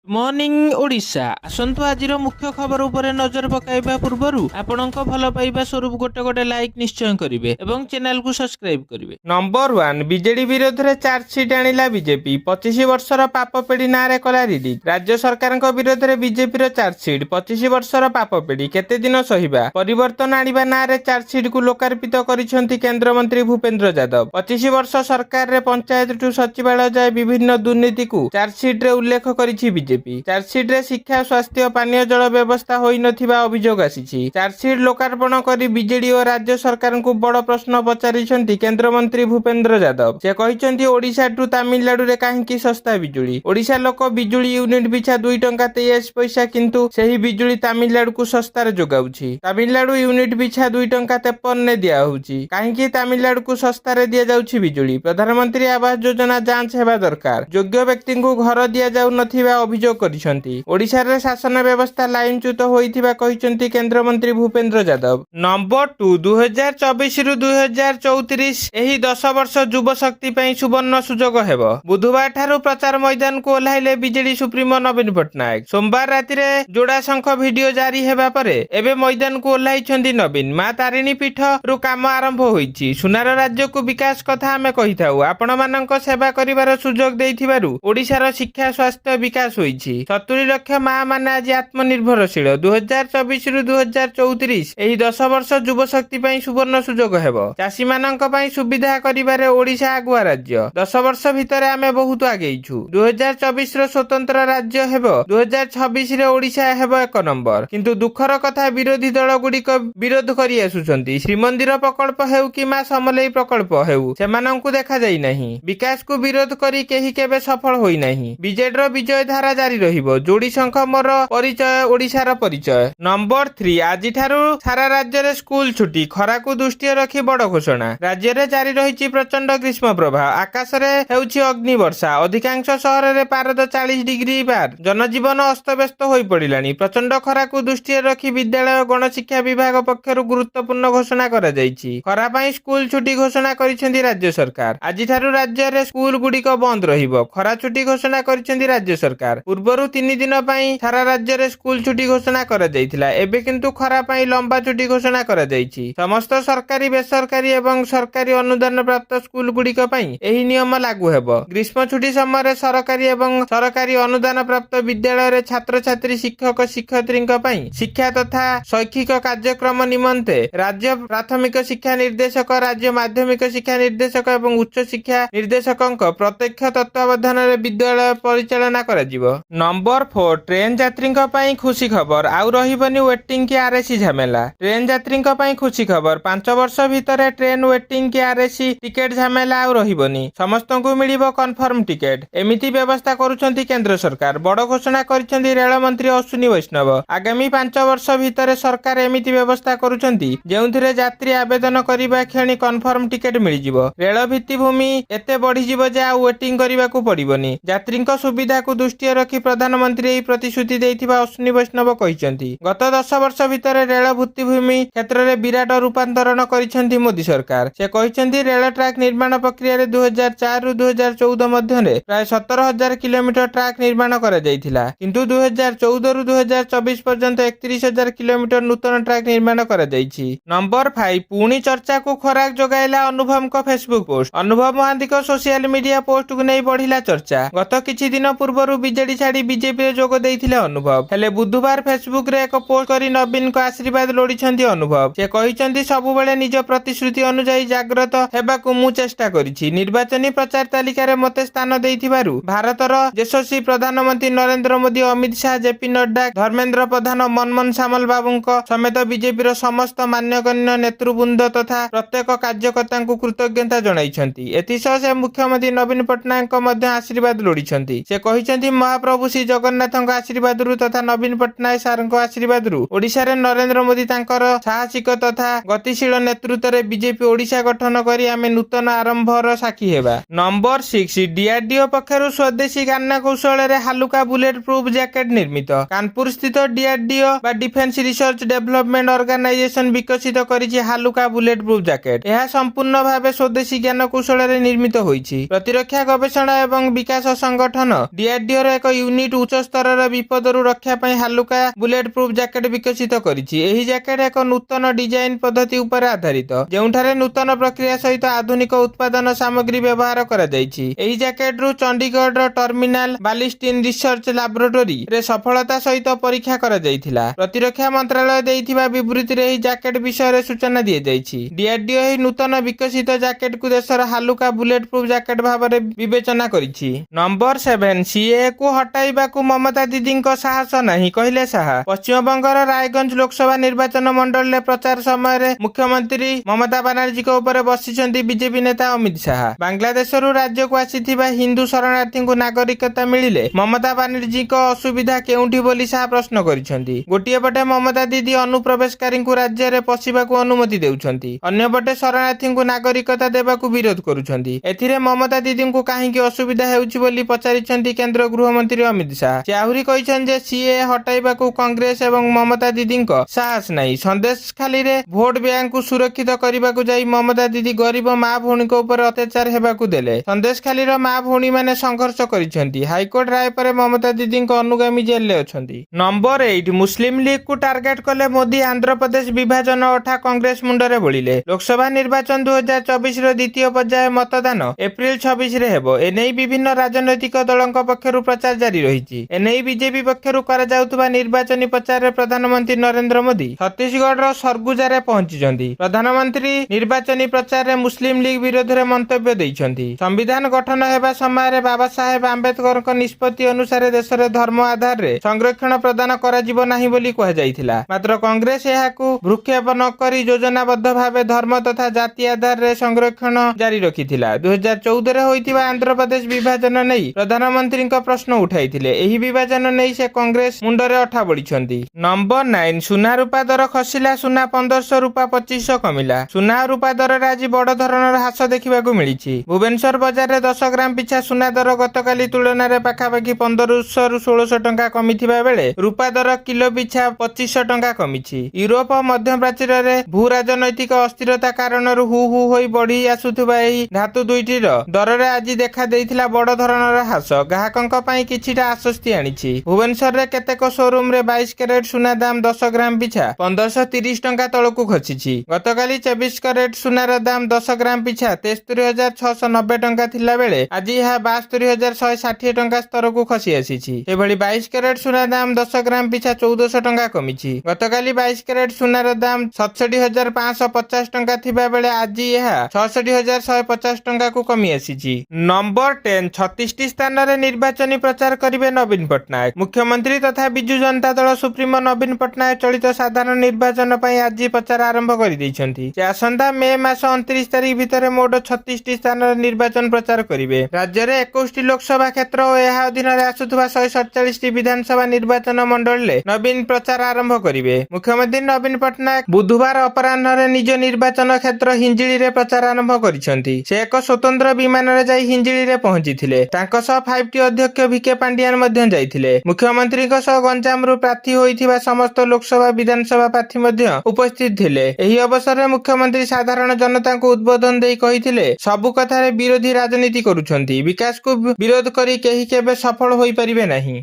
Morning Odisha आसंतु आजिर मुख्य खबर उपरे नजर पकाइबा पूर्वरु आपणक भल पाइबा स्वरूप गोटे गोटे लाइक निश्चय करिवे एवं चैनल को सब्सक्राइब करिवे। नंबर 1 बीजेडी विरोध रे चार्जशीट आनिला बीजेपी 25 वर्षर पाप पेडी नारे कला रिलीज। राज्य सरकार विरोध रे बीजेपी रो चार्जशीट 25 वर्षर पाप पेडी केते दिन सहिबा परिवर्तन आनिबा नारे चार्जशीट को लोकार्पित करिसेंती केंद्र मंत्री भूपेंद्र यादव। 25 वर्ष सरकार रे पंचायत टू सचिवालय जाय विभिन्न दुर्नीति को चार्जशीट रे उल्लेख करिछि बीजेपी। चार्जशीट रे शिक्षा स्वास्थ्य पानीय जल व्यवस्था होई नथिबा अभियोग आसीछि। चार्जशीट लोकार्पण करी बीजेडी और राज्य सरकार को बड़ प्रश्न पचारिछंती केंद्र मंत्री भूपेंद्र यादव। से कहिछंती ओडिशा टू तमिलनाडु रे काहेकि सस्ता बिजुली। ओडिशा लोक बिजुली यूनिट पिछा 2 टंका 23 पैसा किंतु सेही बिजुली तमिलनाडु को सस्ता रे जोगाउछि। तमिलनाडु यूनिट पिछा 2 टंका 53 ने दिया होउछि। काहेकि तमिलनाडु को सस्ता रे दिया जाउछि बिजुली। प्रधानमंत्री आवास योजना जांच हेबा दरकार। योग्य व्यक्ति को घर दिया जाउ नथिबा अभियोग करिसंती। ओडिशा रे शासन व्यवस्था लाइनच्युत होइथिबा कहिसंती केंद्र मंत्री भूपेंद्र यादव। नंबर 2 2024 रु 2034 एही 10 वर्ष युवा शक्ति पई सुवर्ण सुजोग हेबो। बुधवार ठारू प्रचार मैदान को ओल्हाइले बीजेडी सुप्रीमो नवीन पटनायक। सोमवार राति रे जोड़ा शंख वीडियो जारी हेबा परे एबे मैदान को ओल्हाइछंती नवीन। मा तारिणी पीठ रु काम आरंभ होईछि। सुनार राज्य को विकास कथा हमें कहिथाउ। आपण मानक सेवा करिवार सुजोग देइथिबारु ओडिशार शिक्षा स्वास्थ्य विकास होईछि। 70 लाख मां माने आज आत्मनिर्भरशील। 2024 रु 2034 एही 10 वर्ष युवा शक्ति पई सुवर्ण सुजोग हेबो। चासी मानक पई सुविधा करिबारे ओडिशा आगुआ राज्य। 10 वर्ष भितरे आमे बहुत आगेइछु। 2024 रो स्वतंत्र राज्य हेबो। 2026 रे ओडिशा हेबो 1 नंबर। किंतु दुखर कथा विरोधी दल गुडिक विरोध करि आसुछंती। श्रीमंदिर प्रकल्प हेउ कि मा समलेई प्रकल्प हेउ सेमानंकु देखा जाई नाही। विकास को विरोध करी केही केबे सफल होई नाही। बीजेडीर विजय धारा जारी रहिबो। जोड़ी शंख मोर परिचय ओडिशार परिचय। नंबर 3 आजि ठारू सारा राज्य रे स्कूल छुट्टी। खरा को दृष्टि रखी बड़ घोषणा। राज्य रे जारी रहिछि प्रचंड ग्रीष्म प्रवाह। आकाश रे हेउछि अग्नि वर्षा। अधिकांश शहर रे पारद 40 डिग्री पार। जनजीवन अस्तव्यस्त होई पड़िलानी। प्रचंड खरा को दृष्टि रखी विद्यालय गणशिक्षा विभाग पक्षरु गुरुत्वपूर्ण घोषणा करा जाइछि। खरा पई स्कूल छुट्टी घोषणा करिसेंती राज्य सरकार। आजि ठारू राज्य रे स्कूल गुडिक बंद रहिबो। खरा छुट्टी घोषणा करिसेंती राज्य सरकार। पूर्वरु 3 दिन पई सारा राज्य रे स्कूल छुट्टी घोषणा करा जाइथिला। एबे किंतु खरा पई लंबा छुट्टी घोषणा करा जाइछि। समस्त सरकारी बेसरकारी एवं सरकारी अनुदान प्राप्त स्कूल गुडिक पई एही नियम लागू हेबो। ग्रीष्म छुट्टी समय रे सरकारी एवं सरकारी अनुदान प्राप्त विद्यालय रे छात्र छात्री शिक्षक शिक्षयित्रीक पई शिक्षा तथा शैक्षिक कार्यक्रम निमंते राज्य प्राथमिक शिक्षा निर्देशक राज्य माध्यमिक शिक्षा निर्देशक एवं उच्च शिक्षा निर्देशकक प्रत्यक्ष तत्वावधान रे विद्यालय परिचालना करा जिवो। नंबर 4 ट्रेन यात्री खुशी खबर आउ रहिबनी वेटिंग की आरएसी झमेला। ट्रेन यात्री खुशी खबर 5 वर्ष भितर ट्रेन वेटिंग की आरएसी टिकेट झमेला आउ रहिबनी। समस्त को मिलिबो कन्फर्म टिकेट। एमिति व्यवस्था करूछंती केंद्र सरकार। बड़ घोषणा करिसेंती रेल मंत्री अश्विनी वैष्णव। आगामी 5 वर्ष भितर सरकार एमिति व्यवस्था करूछंती जेउथिरे यात्री आवेदन करिबा क्षणी कन्फर्म टिकेट मिलि जिवो। रेल भित्तिभूमि एते बढ़ी जिवो जे आउ वेटिंग करिबा को पड़िबनी। यात्रीक सुविधा को दृष्टि रखी प्रधानमंत्री एही प्रतिश्रुति देइथिबा अश्विनी वैष्णव कहिसेंती। गत 10 वर्ष भितर रेल भित्तिभूमि क्षेत्र रे विराट रूपांतरण करिसेंती मोदी सरकार। से कहिसेंती रेल ट्रैक निर्माण प्रक्रिया रे 2004 रु 2014 मध्य रे प्राय 17,000 किलोमीटर ट्रैक निर्माण करा जाइथिला। किंतु 2014 रु 2024 पर्यंत 31,000 किलोमीटर नूतन ट्रैक निर्माण करा जाइछि। नंबर 5 पुणी चर्चा को खराक जोगाइला अनुभव को फेसबुक पोस्ट। अनुभव महांती को सोशल मीडिया पोस्ट को नहीं बढ़िला चर्चा। गत किछि दिन पूर्वरु बीजेडी छाड़ी बीजेपी रे जोग देइथिले अनुभव। हेले बुधवार फेसबुक रे एक पोस्ट करी नवीन को आशीर्वाद लोडिछंती अनुभव। से कहिसंती सबुबेले निज प्रतिश्रुति अनुसार जाग्रत हेबाकु मु चेष्टा करिछि। निर्वाचनी प्रचार तालिका रे मते स्थान देइथिबारु भारतर यशस्वी प्रधानमंत्री नरेंद्र मोदी अमित शाह जेपी नड्डा धर्मेंद्र प्रधान मनमोहन सामल बाबूंक समेत बीजेपी रो समस्त मान्यगण्य नेतृवृंद तथा प्रत्येक कार्यकर्ता को कृतज्ञता जणाइछंती। एथिसह से मुख्यमंत्री नवीन पटनायक मध्य आशीर्वाद लोडिछंती। से कहिसंती महाप्रभु श्री जगन्नाथ आशीर्वाद तथा नवीन पटनायक सार आशीर्वाद ओडिशा रे नरेंद्र मोदी तांकर साहसिक तथा गतिशील नेतृत्व रे बीजेपी ओडिशा गठन करी आमे नूतन आरंभर साक्षी हेबा। नंबर 6 डीआरडीओ पक्षरु स्वदेशी ज्ञान कौशल रे हालुका बुलेट प्रूफ जैकेट निर्मित। कानपुर स्थित डीआरडीओ बा डिफेंस रिसर्च डेवलपमेंट ऑर्गेनाइजेशन विकसित करिछि हालुका बुलेट प्रूफ जैकेट। यह संपूर्ण भावे स्वदेशी ज्ञान कौशल रे निर्मित होईछि। प्रतिरक्षा गवेषणा एवं विकास संगठन डीआरडीओ रो एक यूनिट उच्च स्तर विपदरू रक्षा ପାଇଁ ହାଲୁକା ବୁଲେଟ ପ୍ରୁଫ୍ ଜ୍ୟାକେଟ ବିକଶିତ କରିଛି। ଏହି ଜ୍ୟାକେଟ ଏକ ନୂତନ ଡିଜାଇନ ପଦ୍ଧତି ଉପରେ ଆଧାରିତ, ଯେଉଁଠାରେ ନୂତନ ପ୍ରକ୍ରିୟା ସହିତ ଆଧୁନିକ ଉତ୍ପାଦନ ସାମଗ୍ରୀ ବ୍ୟବହାର କରାଯାଇଛି। ଏହି ଜ୍ୟାକେଟରୁ ଚଣ୍ଡିଗଡ଼ର ଟର୍ମିନାଲ ବାଲିଷ୍ଟିନ୍ ରିସର୍ଚ୍ଚ ଲାବୋରେଟୋରୀରେ ସଫଳତା ସହିତ ପରୀକ୍ଷା କରାଯାଇଥିଲା। ପ୍ରତିରକ୍ଷା ମନ୍ତ୍ରାଳୟ ଦେଇଥିବା ବିବୃତିରେ ଏହି ଜ୍ୟାକେଟ ବିଷୟରେ ସୂଚନା ଦିଆଯାଇଛି। ଡିଆରଡିଓ ଏହି ନୂତନ ବିକଶିତ ଜ୍ୟାକେଟକୁ ଦେଶର ହାଲୁକା ବୁଲେଟ ପ୍ରୁଫ୍ ଜ୍ୟାକେଟ ଭାବରେ ବିବେଚନା କରିଛି। ନମ୍ବର 7 ସିଏଏକୁ ହଟାଇବାକୁ ମମତା ଦିଦିଙ୍କ ସାହସ ନାହିଁ, କହିଲେ ଶାହା। ପଶ୍ଚିମବଙ୍ଗର ରାୟଗଞ୍ଜ ଲୋକସଭା ନିର୍ବାଚନ ମଣ୍ଡଳୀରେ ପ୍ରଚାର ସମୟରେ ମୁଖ୍ୟମନ୍ତ୍ରୀ ମମତା ବାନାର୍ଜୀଙ୍କ ଉପରେ ବସିଛନ୍ତି ବିଜେପି ନେତା ଅମିତ ଶାହା। ବାଂଲାଦେଶରୁ ରାଜ୍ୟକୁ ଆସିଥିବା ହିନ୍ଦୁ ଶରଣାର୍ଥୀଙ୍କୁ ନାଗରିକତା ମିଳିଲେ ମମତା ବାନାର୍ଜୀଙ୍କ ଅସୁବିଧା କେଉଁଠି ବୋଲି ଶାହା ପ୍ରଶ୍ନ କରିଛନ୍ତି। ଗୋଟିଏ ପଟେ ମମତା ଦିଦି ଅନୁପ୍ରବେଶକାରୀଙ୍କୁ ରାଜ୍ୟରେ ପଶିବାକୁ ଅନୁମତି ଦେଉଛନ୍ତି, ଅନ୍ୟପଟେ ଶରଣାର୍ଥୀଙ୍କୁ ନାଗରିକତା ଦେବାକୁ ବିରୋଧ କରୁଛନ୍ତି। ଏଥିରେ ମମତା ଦିଦିଙ୍କୁ କାହିଁକି ଅସୁବିଧା ହେଉଛି ବୋଲି ପଚାରିଛନ୍ତି କେନ୍ଦ୍ର ଗୃହମନ୍ତ୍ରୀ ଅମିତ ଶାହା। ସେ ଆହୁରି କହିଛନ୍ତି ଯେ ସିଏ ହଟାଇବାକୁ କଂଗ୍ରେସ ଏବଂ ମମତା ଦିଦିଙ୍କ ସାହସ ନାହିଁ। ସନ୍ଦେଶଖାଲିରେ ଭୋଟ ବ୍ୟାଙ୍କକୁ ସୁରକ୍ଷିତ କରିବାକୁ ଯାଇ ମମତା ଦିଦି ଗରିବ ମା ଭଉଣୀଙ୍କ ଉପରେ ଅତ୍ୟାଚାର ହେବାକୁ ଦେଲେ। ସନ୍ଦେଶଖାଲିର ମା ଭଉଣୀମାନେ ସଂଘର୍ଷ କରିଛନ୍ତି। ହାଇକୋର୍ଟ ରାୟ ପରେ ମମତା ଦିଦିଙ୍କ ଅନୁଗାମୀ ଜେଲରେ ଅଛନ୍ତି। ନମ୍ବର 8 ମୁସଲିମ ଲିଗକୁ ଟାର୍ଗେଟ କଲେ ମୋଦି। ଆନ୍ଧ୍ରପ୍ରଦେଶ ବିଭାଜନ ଅଠା କଂଗ୍ରେସ ମୁଣ୍ଡରେ ବୋଳିଲେ। ଲୋକସଭା ନିର୍ବାଚନ 2024ର ଦ୍ୱିତୀୟ ପର୍ଯ୍ୟାୟ ମତଦାନ ଏପ୍ରିଲ 26ରେ ହେବ। ଏନେଇ ବିଭିନ୍ନ ରାଜନୈତିକ ଦଳଙ୍କ ପକ୍ଷରୁ ପ୍ରଚାର ଜାରି ରହିଛି। ଏନେଇ ବିଜେପି ପକ୍ଷରୁ କରାଯାଉଥିବା ନିର୍ବାଚନୀ ପ୍ରଚାରରେ ପ୍ରଧାନମନ୍ତ୍ରୀ ନରେନ୍ଦ୍ର ମୋଦି ଛତିଶଗଡ଼ର ସରଗୁଜାରେ ପହଞ୍ଚିଛନ୍ତି। ପ୍ରଧାନମନ୍ତ୍ରୀ ନିର୍ବାଚନୀ ପ୍ରଚାରରେ ମୁସଲିମ ଲିଗ ବିରୋଧରେ ମନ୍ତବ୍ୟ ଦେଇଛନ୍ତି। ସମ୍ବିଧାନ ଗଠନ ହେବା ସମୟରେ ବାବା ସାହେବ ଆମ୍ବେଦକରଙ୍କ ନିଷ୍ପତ୍ତି ଅନୁସାରେ ଦେଶରେ ଧର୍ମ ଆଧାରରେ ସଂରକ୍ଷଣ ପ୍ରଦାନ କରାଯିବ ନାହିଁ ବୋଲି କୁହାଯାଇଥିଲା। ମାତ୍ର କଂଗ୍ରେସ ଏହାକୁ ଭ୍ରୂକ୍ଷେପ ନ କରି ଯୋଜନାବଦ୍ଧ ଭାବେ ଧର୍ମ ତଥା ଜାତି ଆଧାରରେ ସଂରକ୍ଷଣ ଜାରି ରଖିଥିଲା। 2014ରେ ହୋଇଥିବା ଆନ୍ଧ୍ରପ୍ରଦେଶ ବିଭାଜନ ନେଇ ପ୍ରଧାନମନ୍ତ୍ରୀଙ୍କ ପ୍ରଶ୍ନ ଉଠାଇଥିଲେ। ଏହି ବିଭାଜନ ନେଇ ସେ କଂଗ୍ରେସ ମୁଣ୍ଡରେ ଅଠା ବୋଳିଛନ୍ତି। ନମ୍ବର 9 ସୁନା ରୂପା ଦର ଖସିଲା। ସୁନା 1500 ରୂପା 2500 କମିଲା। ସୁନା ଓ ରୂପା ଦରରେ ଆଜି ବଡ଼ ଧରଣର ହ୍ରାସ ଦେଖିବାକୁ ମିଳିଛି। ଭୁବନେଶ୍ୱର ବଜାରରେ 10 ଗ୍ରାମ ପିଛା ସୁନା ଦର ଗତକାଲି ତୁଳନାରେ ପାଖାପାଖି 1500ରୁ 1600 ଟଙ୍କା କମିଥିବା ବେଳେ ରୂପା ଦର କିଲୋ ପିଛା 2500 ଟଙ୍କା କମିଛି। ୟୁରୋପ ଓ ମଧ୍ୟପ୍ରାଚ୍ୟରେ ଭୂ ରାଜନୈତିକ ଅସ୍ଥିରତା କାରଣରୁ ହୁ ହୁ ହୋଇ ବଢି ଆସୁଥିବା ଏହି ଧାତୁ ଦୁଇଟିର ଦରରେ ଆଜି ଦେଖା ଦେଇଥିଲା ବଡ଼ ଧରଣର ହ୍ରାସ ଗ୍ରାହକଙ୍କ ପାଇଁ କିଛିଟା ଆଶ୍ୱସ୍ତି ଆଣିଛି। ଭୁବନେଶ୍ୱରରେ କେତେକ ଶୋରୁମରେ 22 କ୍ୟାରେଟ ସୁନା ଦାମ 10 ଗ୍ରାମ ପିଛା 1530 ଟଙ୍କା ତଳକୁ ଖସିଛି। ଗତକାଲି 24 କ୍ୟାରେଟ ସୁନାର ଦାମ 10 ଗ୍ରାମ ପିଛା 73,690 ଟଙ୍କା ଥିଲା ବେଳେ ଆଜି ଏହା 72,160 ଟଙ୍କା ସ୍ତରକୁ ଖସି ଆସିଛି। ସେଭଳି 22 କ୍ୟାରେଟ ସୁନା ଦାମ 10 ଗ୍ରାମ ପିଛା 1400 ଟଙ୍କା କମିଛି। ଗତକାଲି 22 କ୍ୟାରେଟ ସୁନାର ଦାମ 67,550 ଟଙ୍କା ଥିବା ବେଳେ ଆଜି ଏହା 66,150 ଟଙ୍କାକୁ କମି ଆସିଛି। ନମ୍ବର 10 36ଟି ସ୍ଥାନରେ ନିର୍ବାଚନୀ ପ୍ରଚାର କରିବେ ନବୀନ ପଟ୍ଟନାୟକ। ମୁଖ୍ୟମନ୍ତ୍ରୀ ତଥା ବିଜୁ ଜନତା ଦଳ ସୁପ୍ରିମୋ ନବୀନ ପଟ୍ଟନାୟକ ଚଳିତ ସାଧାରଣ ନିର୍ବାଚନ ପାଇଁ ଆଜି ପ୍ରଚାର ଆରମ୍ଭ କରିଦେଇଛନ୍ତି। ସେ ଆସନ୍ତା ମେ ମାସ 29 ତାରିଖ ଭିତରେ ମୋଟ 36ଟି ସ୍ଥାନରେ ନିର୍ବାଚନ ପ୍ରଚାର କରିବେ। ରାଜ୍ୟରେ 21ଟି ଲୋକସଭା କ୍ଷେତ୍ର ଓ ଏହା ଅଧୀନରେ ଆସୁଥିବା 147ଟି ବିଧାନସଭା ନିର୍ବାଚନ ମଣ୍ଡଳୀରେ ନବୀନ ପ୍ରଚାର ଆରମ୍ଭ କରିବେ। ମୁଖ୍ୟମନ୍ତ୍ରୀ ନବୀନ ପଟ୍ଟନାୟକ ବୁଧବାର ଅପରାହ୍ନରେ ନିଜ ନିର୍ବାଚନ କ୍ଷେତ୍ର ହିଞ୍ଜିଳିରେ ପ୍ରଚାର ଆରମ୍ଭ କରିଛନ୍ତି। ସେ ଏକ ସ୍ୱତନ୍ତ୍ର ବିମାନରେ ଯାଇ ହିଞ୍ଜିଳିରେ ପହଞ୍ଚିଥିଲେ। ତାଙ୍କ ସହ 5ଟି ଅଧ୍ୟକ୍ଷ ଭିକେ ପାଣ୍ଡିଆନ ମଧ୍ୟ ଯାଇଥିଲେ। ମୁଖ୍ୟମନ୍ତ୍ରୀଙ୍କ ସହ ଗଞ୍ଜାମରୁ ପ୍ରାର୍ଥୀ ହୋଇଥିବା ସମସ୍ତ ଲୋକସଭା ବିଧାନସଭା ପ୍ରାର୍ଥୀ ମଧ୍ୟ ଉପସ୍ଥିତ ଥିଲେ। ଏହି ଅବସରରେ ମୁଖ୍ୟମନ୍ତ୍ରୀ ସାଧାରଣ ଜନତାଙ୍କୁ ଉଦ୍ବୋଧନ ଦେଇ କହିଥିଲେ, ସବୁ କଥାରେ ବିରୋଧୀ ରାଜନୀତି କରୁଛନ୍ତି, ବିକାଶକୁ ବିରୋଧ କରି କେହି କେବେ ସଫଳ ହୋଇପାରିବେ ନାହିଁ।